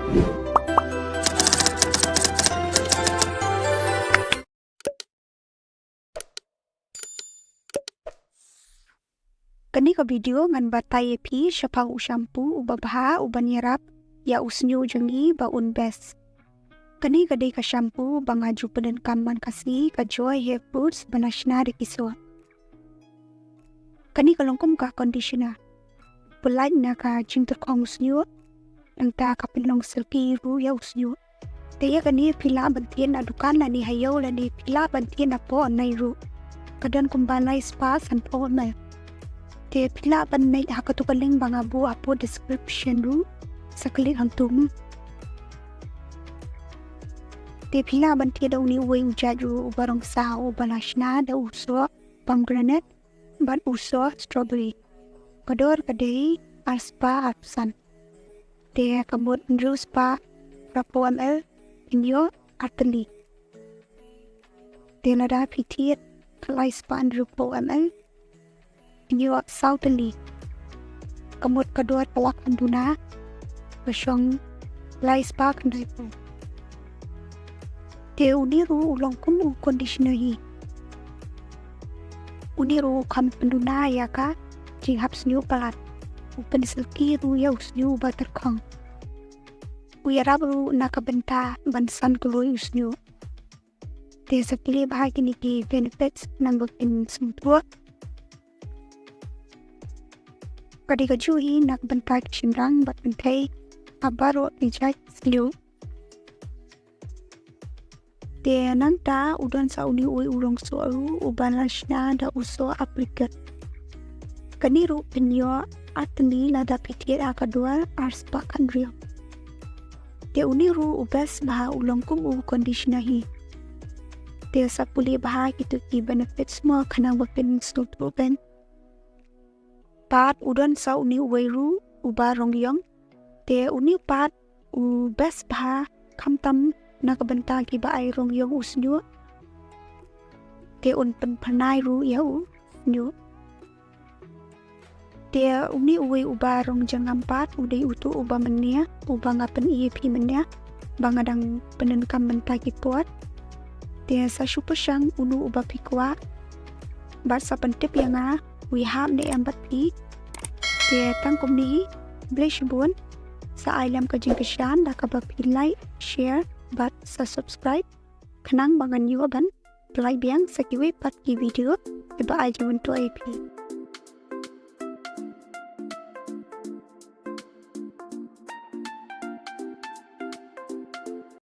Kani ka video ngan batai pi Shampoo ubabha ubanyarap ya shniuh jangi ba best. Kani kadai ka shampoo bangaju peden kamman kasi ka joy hair fruits banashna de kiso. Kani ka longkom ka conditioner. Pulai na ka tyrkhong shniuh ang ta ka pinong silky ru ya shniuh. Taya kani pila bantien na dukan na ni hayo la ni pila bantien na po nai ru. Kadan kumbalai spa san po na. Te pila ban nai hakatukaling banga bu apo description ru saklik hantum. Te pila ban te daw ni uwe ujaju barong sao balashna da uso pomegranate ban uso strawberry. Kador kadai aspa apsan. Te kamut nru spa rapo ml inyo atli. Te nada pitit kloi spa nru po ml inyo sautali. Kamut kador kalak anduna kasyong kloi spa kandai po. Te uniru ulong kumu conditioner hi. Uniru kam penduna ya ka jinghap shniuh palat. Upen silky ru ya shniuh ba tyrkhong. Uyarab ru nakabenta bansan kloi shniuh. Te sakili bahagi ni ki benefits nang bukin semtua. Kadika juhi nakabenta ki jrong bat bentai abaro dijai shniuh. Te nanta udon sa uni ui urong soru ubanashna da uso aplikat. Kaniru penyo atni lada pitir akadua arspa kanrio. Te uniru ubes baha ulong kumu conditioner hi. Te sapuli baha kitu ki benefits mo kanang wapin sultuben. Pat udon sa uni uiru ubarong yong. Te uni pat ubes baha kamtam nakabenta ki ba ay rong yung shniuh. Te unpen panay ru ya shniuh. Te uni uwi uba rong jangam pat uday utu uba menya uba ngapen EAP menya bangadang penenkam benta ki puat. Te sa syang unu uba pikwa bat sa pentip yang wiham ne ambat pi. Te tangkom ni blish bun sa ailam kajing kesyan da kabapi like share bat sa subscribe kanang bangan yuban play biang sa kiwi pat ki video iba aja untuk IP.